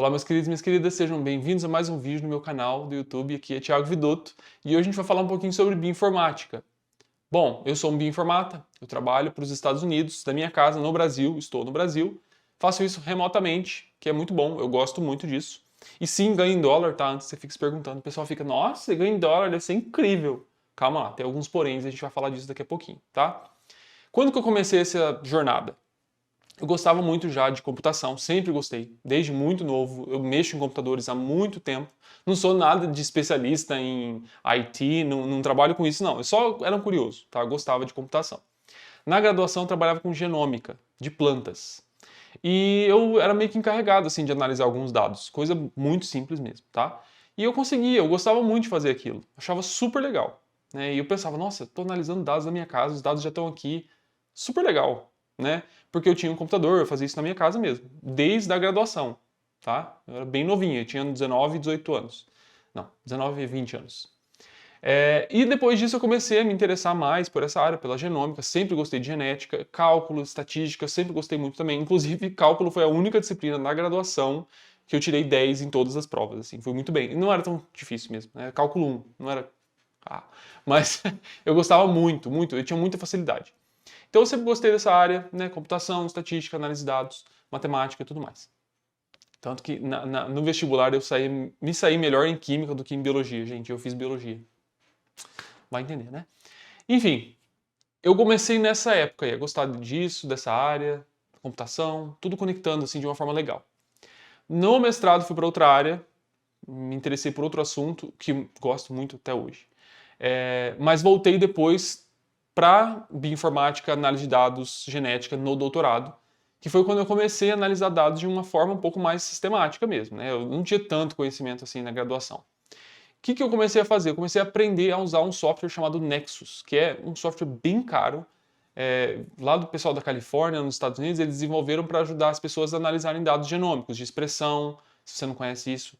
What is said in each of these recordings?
Olá, meus queridos e minhas queridas, sejam bem-vindos a mais um vídeo no meu canal do YouTube. Aqui é Thiago Vidotto e hoje a gente vai falar um pouquinho sobre bioinformática. Bom, eu sou um bioinformata, eu trabalho para os Estados Unidos, da minha casa no Brasil, estou no Brasil, faço isso remotamente, que é muito bom, eu gosto muito disso. E sim, ganho em dólar, tá? Antes você fica se perguntando, o pessoal fica, nossa, você ganha em dólar, deve ser incrível. Calma lá, tem alguns poréns, a gente vai falar disso daqui a pouquinho, tá? Quando que eu comecei essa jornada? Eu gostava muito já de computação, sempre gostei, desde muito novo. Eu mexo em computadores há muito tempo. Não sou nada de especialista em IT, não trabalho com isso, não. Eu só era um curioso, tá? Eu gostava de computação. Na graduação, eu trabalhava com genômica de plantas. E eu era meio que encarregado, assim, de analisar alguns dados. Coisa muito simples mesmo, tá? E eu conseguia, eu gostava muito de fazer aquilo. Achava super legal, né? E eu pensava, nossa, estou analisando dados da minha casa, os dados já estão aqui. Super legal, né? Porque eu tinha um computador, eu fazia isso na minha casa mesmo, desde a graduação, tá? Eu era bem novinho, eu tinha 19, 18 anos. Não, 19 e 20 anos. E depois disso eu comecei a me interessar mais por essa área, pela genômica, sempre gostei de genética, cálculo, estatística, sempre gostei muito também. Inclusive, cálculo foi a única disciplina na graduação que eu tirei 10 em todas as provas, assim, foi muito bem. E não era tão difícil mesmo, né? Cálculo 1, não era... mas eu gostava muito, muito, eu tinha muita facilidade. Então eu sempre gostei dessa área, né? Computação, estatística, análise de dados, matemática e tudo mais. Tanto que no vestibular me saí melhor em química do que em biologia, gente. Eu fiz biologia. Vai entender, né? Enfim, eu comecei nessa época aí, a gostar disso, dessa área, computação, tudo conectando assim de uma forma legal. No mestrado fui para outra área, me interessei por outro assunto que gosto muito até hoje. Mas voltei depois para bioinformática, análise de dados, genética no doutorado, que foi quando eu comecei a analisar dados de uma forma um pouco mais sistemática mesmo, né? Eu não tinha tanto conhecimento assim na graduação. O que eu comecei a fazer? Eu comecei a aprender a usar um software chamado Nexus, que é um software bem caro. Lá do pessoal da Califórnia, nos Estados Unidos, eles desenvolveram para ajudar as pessoas a analisarem dados genômicos, de expressão, se você não conhece isso,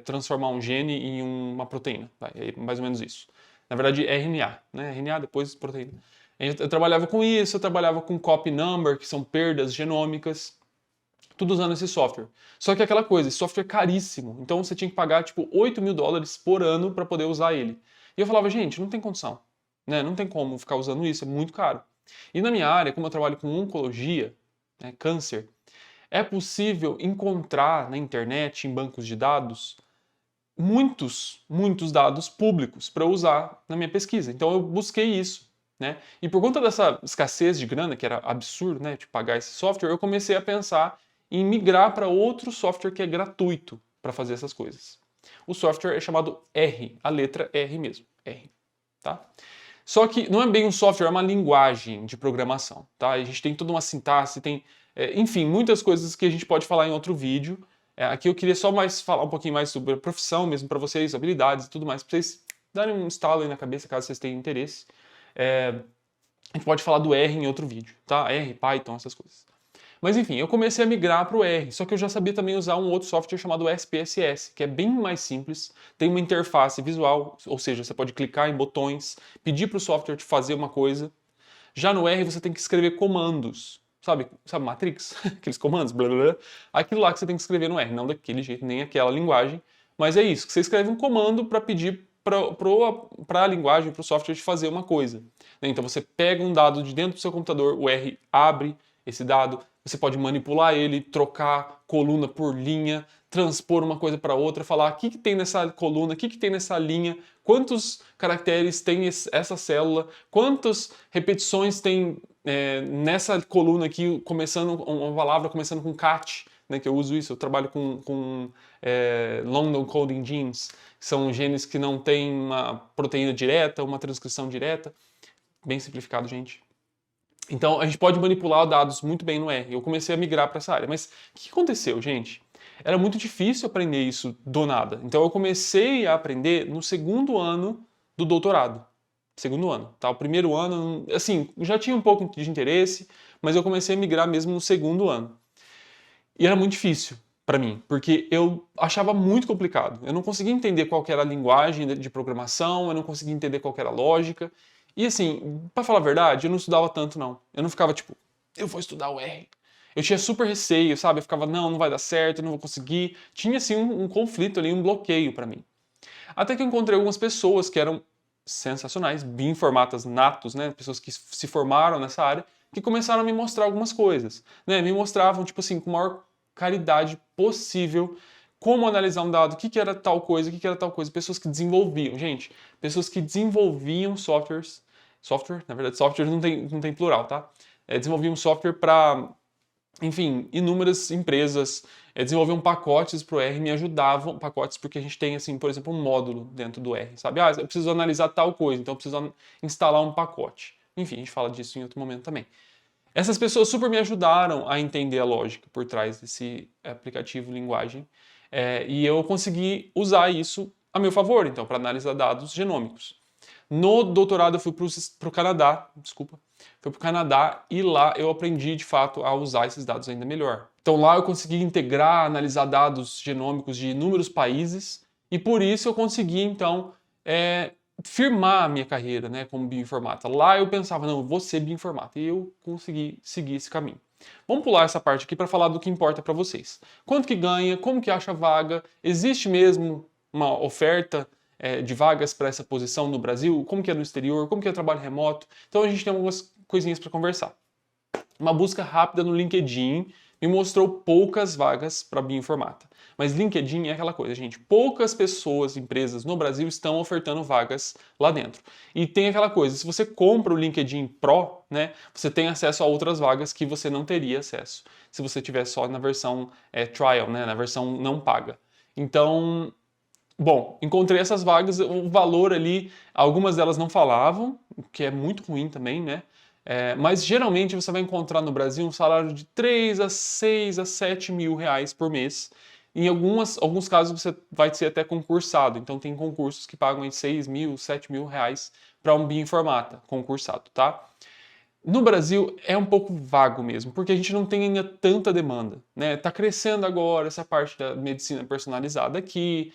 transformar um gene em uma proteína. É mais ou menos isso. Na verdade, RNA, né? RNA, depois proteína. Eu trabalhava com isso, eu trabalhava com copy number, que são perdas genômicas, tudo usando esse software. Só que aquela coisa, esse software é caríssimo, então você tinha que pagar tipo $8.000 por ano para poder usar ele. E eu falava, gente, não tem condição, né? Não tem como ficar usando isso, é muito caro. E na minha área, como eu trabalho com oncologia, né, câncer, é possível encontrar na internet, em bancos de dados, muitos dados públicos para usar na minha pesquisa. Então eu busquei isso, né? E por conta dessa escassez de grana, que era absurdo, né, de pagar esse software, eu comecei a pensar em migrar para outro software que é gratuito para fazer essas coisas. O software é chamado R, a letra R mesmo, R, tá? Só que não é bem um software, é uma linguagem de programação, tá? A gente tem toda uma sintaxe, tem, enfim, muitas coisas que a gente pode falar em outro vídeo. Aqui eu queria só mais falar um pouquinho mais sobre a profissão mesmo para vocês, habilidades e tudo mais, para vocês darem um estalo aí na cabeça, caso vocês tenham interesse. A gente pode falar do R em outro vídeo, tá? R, Python, essas coisas. Mas enfim, eu comecei a migrar para o R, só que eu já sabia também usar um outro software chamado SPSS, que é bem mais simples, tem uma interface visual, ou seja, você pode clicar em botões, pedir para o software te fazer uma coisa. Já no R você tem que escrever comandos, sabe Matrix? Aqueles comandos, blá, blá, blá. Aquilo lá que você tem que escrever no R, não daquele jeito, nem aquela linguagem, mas é isso, que você escreve um comando para pedir para a linguagem, para o software te fazer uma coisa. Então você pega um dado de dentro do seu computador, o R abre esse dado, você pode manipular ele, trocar coluna por linha, transpor uma coisa para outra, falar o que tem nessa coluna, o que tem nessa linha, quantos caracteres tem essa célula, quantas repetições tem nessa coluna aqui, começando uma palavra começando com cat, né, que eu uso isso, eu trabalho com long non-coding genes, que são genes que não têm uma proteína direta, uma transcrição direta, bem simplificado, gente. Então, a gente pode manipular dados muito bem no R. Eu comecei a migrar para essa área. Mas o que aconteceu, gente? Era muito difícil aprender isso do nada. Então, eu comecei a aprender no segundo ano do doutorado. Segundo ano, tá? O primeiro ano, assim, já tinha um pouco de interesse, mas eu comecei a migrar mesmo no segundo ano. E era muito difícil para mim, porque eu achava muito complicado. Eu não conseguia entender qual que era a linguagem de programação, eu não conseguia entender qual que era a lógica. E assim, para falar a verdade, eu não estudava tanto não. Eu não ficava tipo, eu vou estudar o R. eu tinha super receio, sabe? Eu ficava, não vai dar certo, eu não vou conseguir. Tinha, assim, um conflito ali, um bloqueio para mim. Até que eu encontrei algumas pessoas que eram sensacionais, bioinformatas natos, né? Pessoas que se formaram nessa área, que começaram a me mostrar algumas coisas, né? Me mostravam, tipo assim, com a maior caridade possível, como analisar um dado, o que era tal coisa, o que era tal coisa. Pessoas que desenvolviam, gente, pessoas que desenvolviam software, na verdade, software não tem plural, tá? Desenvolviam software para, enfim, inúmeras empresas desenvolviam pacotes para o R, me ajudavam, pacotes porque a gente tem, assim, por exemplo, um módulo dentro do R, sabe? Ah, eu preciso analisar tal coisa, então eu preciso instalar um pacote. Enfim, a gente fala disso em outro momento também. Essas pessoas super me ajudaram a entender a lógica por trás desse aplicativo linguagem, e eu consegui usar isso a meu favor, então, para analisar dados genômicos. No doutorado eu fui para o Canadá, desculpa, fui para o Canadá e lá eu aprendi de fato a usar esses dados ainda melhor. Então lá eu consegui integrar, analisar dados genômicos de inúmeros países e por isso eu consegui então firmar a minha carreira, né, como bioinformata. Lá eu pensava, não, eu vou ser bioinformata e eu consegui seguir esse caminho. Vamos pular essa parte aqui para falar do que importa para vocês. Quanto que ganha, como que acha a vaga, existe mesmo uma oferta de vagas para essa posição no Brasil, como que é no exterior, como que é o trabalho remoto. Então a gente tem algumas coisinhas para conversar. Uma busca rápida no LinkedIn me mostrou poucas vagas para bioinformata. Mas LinkedIn é aquela coisa, gente. Poucas pessoas, empresas no Brasil estão ofertando vagas lá dentro. E tem aquela coisa, se você compra o LinkedIn Pro, né, você tem acesso a outras vagas que você não teria acesso se você tivesse só na versão trial, né, na versão não paga. Então, bom, encontrei essas vagas, o valor ali, algumas delas não falavam, o que é muito ruim também, né? Mas geralmente você vai encontrar no Brasil um salário de 3 a 6 a 7 mil reais por mês. Em alguns casos você vai ser até concursado, então tem concursos que pagam em 6 mil, 7 mil reais para um bioinformata concursado, tá? No Brasil é um pouco vago mesmo, porque a gente não tem ainda tanta demanda, né? Tá crescendo agora essa parte da medicina personalizada aqui,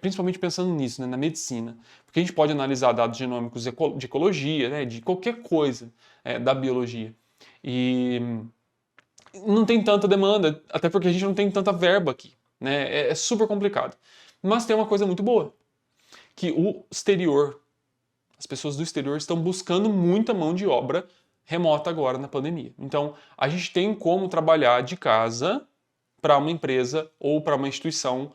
principalmente pensando nisso, né, na medicina, porque a gente pode analisar dados genômicos de ecologia, né, de qualquer coisa da biologia. E não tem tanta demanda, até porque a gente não tem tanta verba aqui, né? É super complicado. Mas tem uma coisa muito boa, que o exterior, as pessoas do exterior estão buscando muita mão de obra remota agora na pandemia. Então, a gente tem como trabalhar de casa para uma empresa ou para uma instituição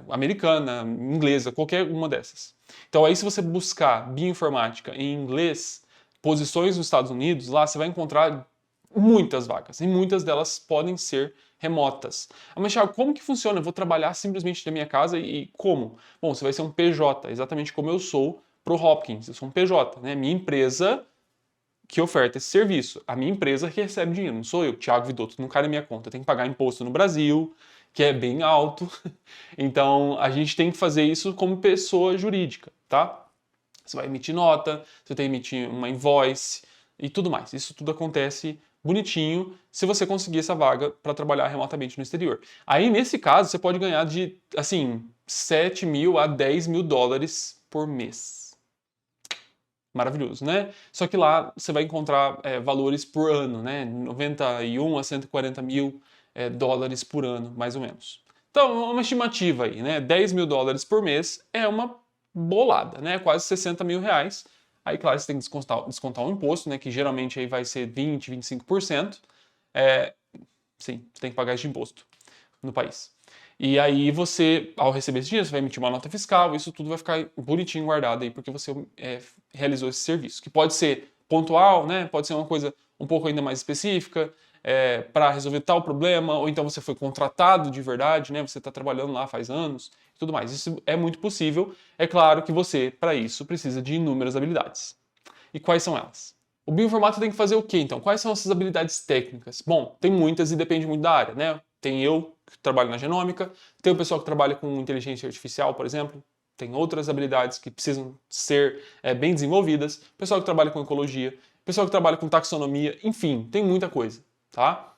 americana, inglesa, qualquer uma dessas. Então, aí se você buscar bioinformática em inglês, posições nos Estados Unidos, lá você vai encontrar muitas vagas, e muitas delas podem ser remotas. Mas, Thiago, como que funciona? Eu vou trabalhar simplesmente da minha casa e como? Bom, você vai ser um PJ, exatamente como eu sou para o Hopkins. Eu sou um PJ, né? Minha empresa que oferta esse serviço. A minha empresa que recebe dinheiro, não sou eu, Thiago Vidotto, não cai na minha conta. Eu tenho que pagar imposto no Brasil, que é bem alto. Então, a gente tem que fazer isso como pessoa jurídica, tá? Você vai emitir nota, você tem que emitir uma invoice e tudo mais. Isso tudo acontece bonitinho se você conseguir essa vaga para trabalhar remotamente no exterior. Aí, nesse caso, você pode ganhar de, assim, 7 mil a 10 mil dólares por mês. Maravilhoso, né? Só que lá você vai encontrar valores por ano, né? 91 a 140 mil dólares por ano, mais ou menos. Então, uma estimativa aí, né? 10 mil dólares por mês é uma bolada, né? Quase 60 mil reais. Aí, claro, você tem que descontar um imposto, né? Que geralmente aí vai ser 20, 25%. Sim, você tem que pagar esse imposto no país. E aí você, ao receber esse dinheiro, você vai emitir uma nota fiscal, isso tudo vai ficar bonitinho guardado aí, porque você realizou esse serviço. Que pode ser pontual, né? Pode ser uma coisa um pouco ainda mais específica, para resolver tal problema, ou então você foi contratado de verdade, né? Você está trabalhando lá faz anos e tudo mais. Isso é muito possível. É claro que você, para isso, precisa de inúmeras habilidades. E quais são elas? O bioinformático tem que fazer o quê, então? Quais são essas habilidades técnicas? Bom, tem muitas e depende muito da área, né? Tem eu, que trabalho na genômica, tem o pessoal que trabalha com inteligência artificial, por exemplo, tem outras habilidades que precisam ser bem desenvolvidas, o pessoal que trabalha com ecologia, o pessoal que trabalha com taxonomia, enfim, tem muita coisa, tá?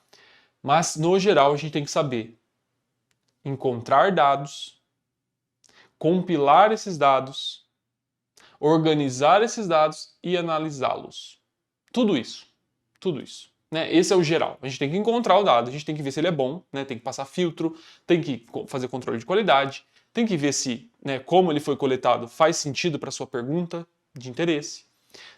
Mas, no geral, a gente tem que saber encontrar dados, compilar esses dados, organizar esses dados e analisá-los. Tudo isso. Tudo isso. né? Esse é o geral. A gente tem que encontrar o dado, a gente tem que ver se ele é bom, né? Tem que passar filtro, tem que fazer controle de qualidade, tem que ver se, né, como ele foi coletado faz sentido para sua pergunta de interesse.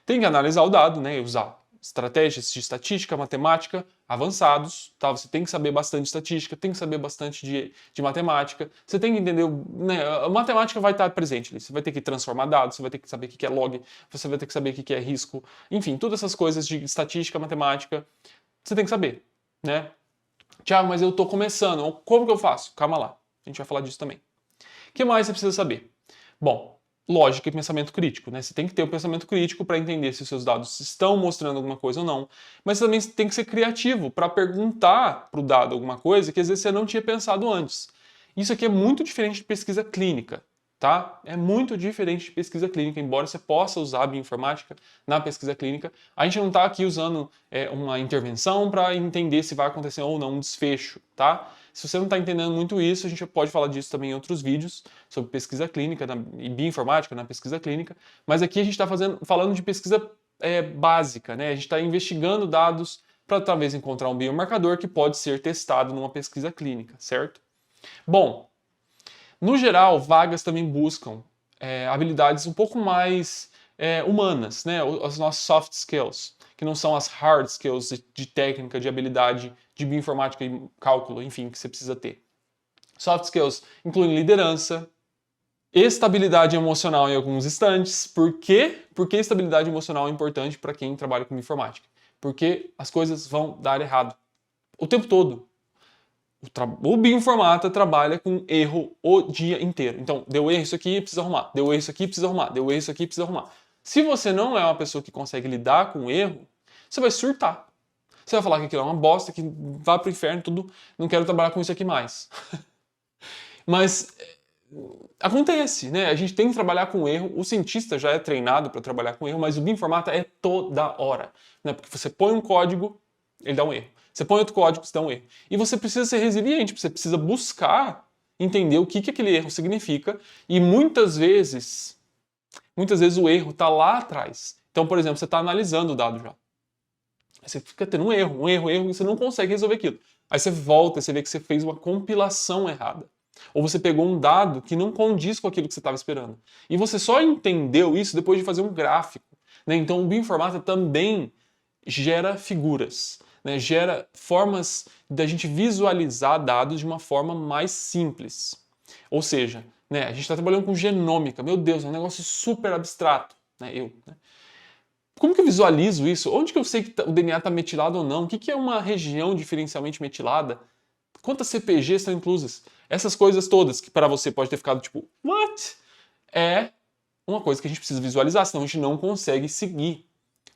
Tem que analisar o dado, né, e usar estratégias de estatística, matemática avançados, tá? Você tem que saber bastante de estatística, tem que saber bastante de matemática, você tem que entender, né, a matemática vai estar presente ali, você vai ter que transformar dados, você vai ter que saber o que é log, você vai ter que saber o que é risco, enfim, todas essas coisas de estatística, matemática, você tem que saber, né? Tiago, mas eu estou começando, como que eu faço? Calma lá, a gente vai falar disso também. O que mais você precisa saber? Bom, lógica e pensamento crítico, né? Você tem que ter o pensamento crítico para entender se os seus dados estão mostrando alguma coisa ou não. Mas você também tem que ser criativo para perguntar para o dado alguma coisa que às vezes você não tinha pensado antes. Isso aqui é muito diferente de pesquisa clínica, tá? É muito diferente de pesquisa clínica, embora você possa usar a bioinformática na pesquisa clínica. A gente não está aqui usando uma intervenção para entender se vai acontecer ou não um desfecho, tá? Se você não está entendendo muito isso, a gente pode falar disso também em outros vídeos sobre pesquisa clínica e bioinformática na pesquisa clínica, mas aqui a gente está falando de pesquisa básica, né? A gente está investigando dados para talvez encontrar um biomarcador que pode ser testado numa pesquisa clínica, certo? Bom, no geral, vagas também buscam habilidades um pouco mais humanas, né? As nossas soft skills, que não são as hard skills de técnica, de habilidade, de bioinformática e cálculo, enfim, que você precisa ter. Soft skills incluem liderança, estabilidade emocional em alguns instantes. Por quê? Porque estabilidade emocional é importante para quem trabalha com bioinformática. Porque as coisas vão dar errado o tempo todo. O bioinformata trabalha com erro o dia inteiro. Então, deu erro isso aqui, precisa arrumar. Deu erro isso aqui, precisa arrumar. Deu erro isso aqui, precisa arrumar. Se você não é uma pessoa que consegue lidar com o erro, você vai surtar. Você vai falar que aquilo é uma bosta, que vai pro inferno, tudo. Não quero trabalhar com isso aqui mais. Mas acontece, né? A gente tem que trabalhar com erro. O cientista já é treinado para trabalhar com erro, mas o bioinformata é toda hora, né? Porque você põe um código, ele dá um erro. Você põe outro código, você dá um erro. E você precisa ser resiliente, você precisa buscar entender o que aquele erro significa. E muitas vezes o erro está lá atrás. Então, por exemplo, você está analisando o dado já. Você fica tendo um erro, e você não consegue resolver aquilo. Aí você volta e você vê que você fez uma compilação errada. Ou você pegou um dado que não condiz com aquilo que você estava esperando. E você só entendeu isso depois de fazer um gráfico, né? Então o bioinformata também gera figuras, né? Gera formas da gente visualizar dados de uma forma mais simples. Ou seja, né, a gente está trabalhando com genômica. Meu Deus, é um negócio super abstrato. Né? Como que eu visualizo isso? Onde que eu sei que o DNA está metilado ou não? O que é uma região diferencialmente metilada? Quantas CPGs estão inclusas? Essas coisas todas que para você pode ter ficado tipo, what? É uma coisa que a gente precisa visualizar, senão a gente não consegue seguir.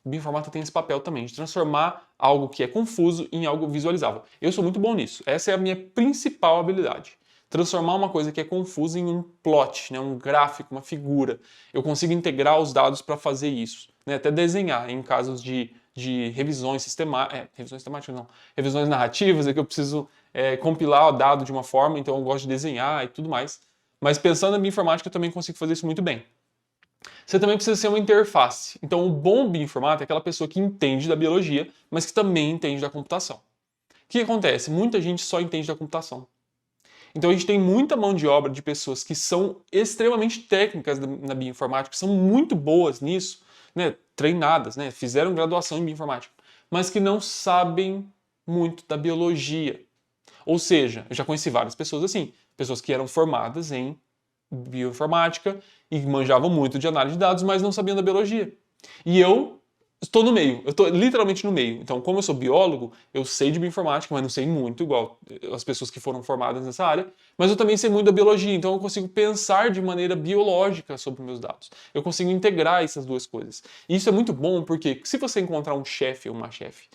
O bioinformata tem esse papel também, de transformar algo que é confuso em algo visualizável. Eu sou muito bom nisso. Essa é a minha principal habilidade. Transformar uma coisa que é confusa em um plot, né, um gráfico, uma figura. Eu consigo integrar os dados para fazer isso. Né, até desenhar em casos de revisões sistemáticas. Revisões sistemáticas não. Revisões narrativas, é que eu preciso compilar o dado de uma forma, então eu gosto de desenhar e tudo mais. Mas pensando na bioinformática, eu também consigo fazer isso muito bem. Você também precisa ser uma interface. Então, o bom bioinformata é aquela pessoa que entende da biologia, mas que também entende da computação. O que acontece? Muita gente só entende da computação. Então, a gente tem muita mão de obra de pessoas que são extremamente técnicas na bioinformática, são muito boas nisso, né? Treinadas, né? Fizeram graduação em bioinformática, mas que não sabem muito da biologia. Ou seja, eu já conheci várias pessoas assim, pessoas que eram formadas em bioinformática e manjavam muito de análise de dados, mas não sabiam da biologia. E eu estou no meio, eu estou literalmente no meio. Então, como eu sou biólogo, eu sei de bioinformática, mas não sei muito, igual as pessoas que foram formadas nessa área, mas eu também sei muito da biologia, então eu consigo pensar de maneira biológica sobre meus dados. Eu consigo integrar essas duas coisas. E isso é muito bom porque se você encontrar um chefe ou uma chefe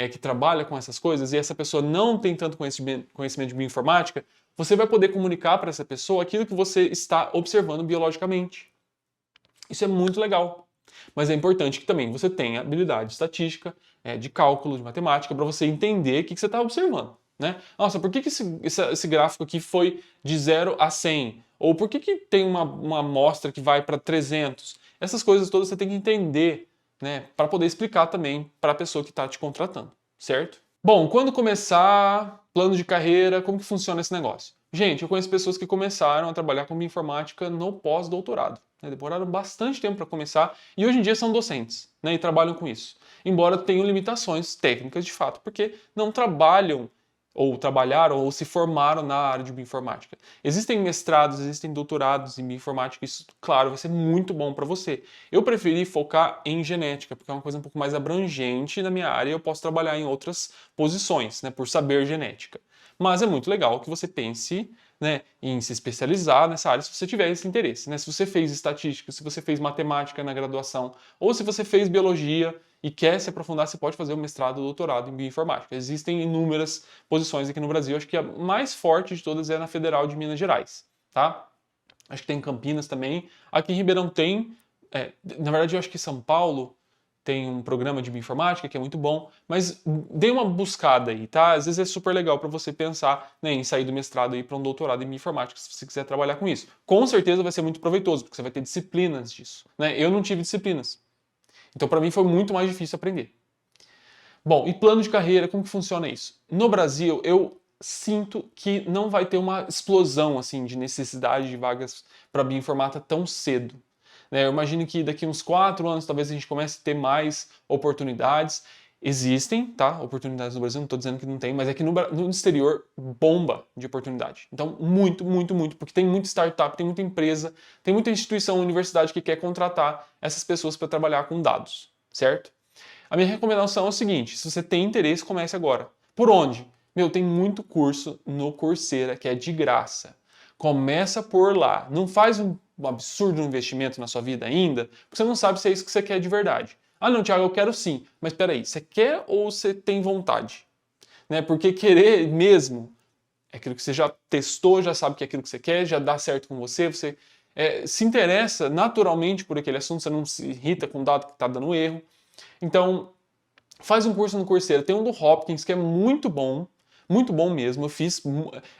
que trabalha com essas coisas e essa pessoa não tem tanto conhecimento de bioinformática, você vai poder comunicar para essa pessoa aquilo que você está observando biologicamente. Isso é muito legal. Mas é importante que também você tenha habilidade estatística, de cálculo, de matemática, para você entender o que você está observando. Né? Nossa, por que esse gráfico aqui foi de 0 a 100? Ou por que tem uma amostra que vai para 300? Essas coisas todas você tem que entender, né, para poder explicar também para a pessoa que está te contratando. certo? Bom, quando começar, plano de carreira, como que funciona esse negócio? Gente, eu conheço pessoas que começaram a trabalhar com bioinformática no pós-doutorado, né? Demoraram bastante tempo para começar e hoje em dia são docentes, né? E trabalham com isso. Embora tenham limitações técnicas de fato, porque não trabalham ou trabalharam ou se formaram na área de bioinformática. Existem mestrados, existem doutorados em bioinformática, isso, claro, vai ser muito bom para você. Eu preferi focar em genética, porque é uma coisa um pouco mais abrangente na minha área e eu posso trabalhar em outras posições, né, por saber genética. Mas é muito legal que você pense, né, em se especializar nessa área se você tiver esse interesse, né? Se você fez estatística, se você fez matemática na graduação, ou se você fez biologia e quer se aprofundar, você pode fazer o mestrado ou doutorado em bioinformática. Existem inúmeras posições aqui no Brasil, acho que a mais forte de todas é na Federal de Minas Gerais, tá? Acho que tem em Campinas também. Aqui em Ribeirão tem, na verdade eu acho que São Paulo tem um programa de bioinformática que é muito bom, mas dê uma buscada aí, tá? Às vezes é super legal para você pensar, né, em sair do mestrado e ir para um doutorado em bioinformática, se você quiser trabalhar com isso. Com certeza vai ser muito proveitoso, porque você vai ter disciplinas disso, né? Eu não tive disciplinas. Então para mim foi muito mais difícil aprender. Bom, e plano de carreira, como que funciona isso? No Brasil, eu sinto que não vai ter uma explosão assim de necessidade de vagas para bioinformata tão cedo. Né? Eu imagino que daqui uns 4 anos talvez a gente comece a ter mais oportunidades. Existem, tá? Oportunidades no Brasil, não estou dizendo que não tem, mas é que no exterior bomba de oportunidade. Então, muito, muito, muito, porque tem muita startup, tem muita empresa, tem muita instituição, universidade que quer contratar essas pessoas para trabalhar com dados, certo? A minha recomendação é o seguinte: se você tem interesse, comece agora. Por onde? Meu, tem muito curso no Coursera que é de graça. Começa por lá. Não faz um absurdo investimento na sua vida ainda, porque você não sabe se é isso que você quer de verdade. Ah, não, Thiago, eu quero sim. Mas peraí, você quer ou você tem vontade? Né? Porque querer mesmo é aquilo que você já testou, já sabe que é aquilo que você quer, já dá certo com você, você se interessa naturalmente por aquele assunto, você não se irrita com o dado que está dando erro. Então, faz um curso no Coursera. Tem um do Hopkins que é muito bom mesmo. Eu fiz,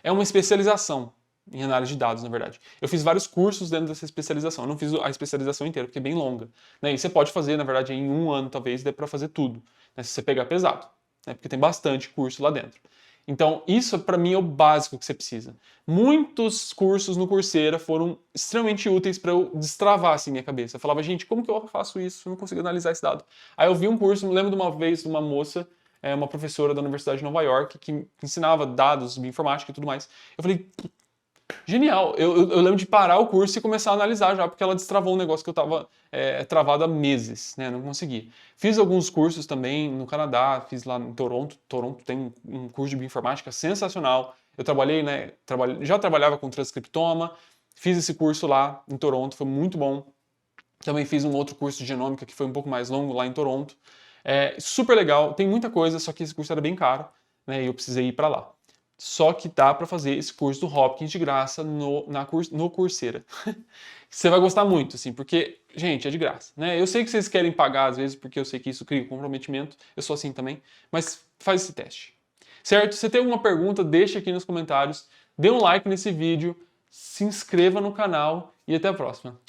é uma especialização em análise de dados, na verdade. Eu fiz vários cursos dentro dessa especialização. Eu não fiz a especialização inteira, porque é bem longa. Né? E você pode fazer, na verdade, em um ano, talvez, dê para fazer tudo, né? Se você pegar pesado, né? Porque tem bastante curso lá dentro. Então, isso para mim é o básico que você precisa. Muitos cursos no Coursera foram extremamente úteis para eu destravar assim minha cabeça. Eu falava, gente, como que eu faço isso? Eu não consigo analisar esse dado. Aí eu vi um curso, me lembro de uma vez de uma moça, uma professora da Universidade de Nova York, que ensinava dados de informática e tudo mais. Eu falei, genial. Eu lembro de parar o curso e começar a analisar já, porque ela destravou um negócio que eu estava travado há meses, né? Não consegui. Fiz alguns cursos também no Canadá, fiz lá em Toronto. Toronto tem um curso de bioinformática sensacional. Eu trabalhei, né? Já trabalhava com transcriptoma, fiz esse curso lá em Toronto, foi muito bom. Também fiz um outro curso de genômica que foi um pouco mais longo lá em Toronto. Super legal, tem muita coisa, só que esse curso era bem caro, né? E eu precisei ir para lá. Só que dá para fazer esse curso do Hopkins de graça no Coursera. Você vai gostar muito, assim, porque, gente, é de graça, né? Eu sei que vocês querem pagar às vezes, porque eu sei que isso cria comprometimento, eu sou assim também, mas faz esse teste. Certo? Se você tem alguma pergunta, deixa aqui nos comentários, dê um like nesse vídeo, se inscreva no canal e até a próxima.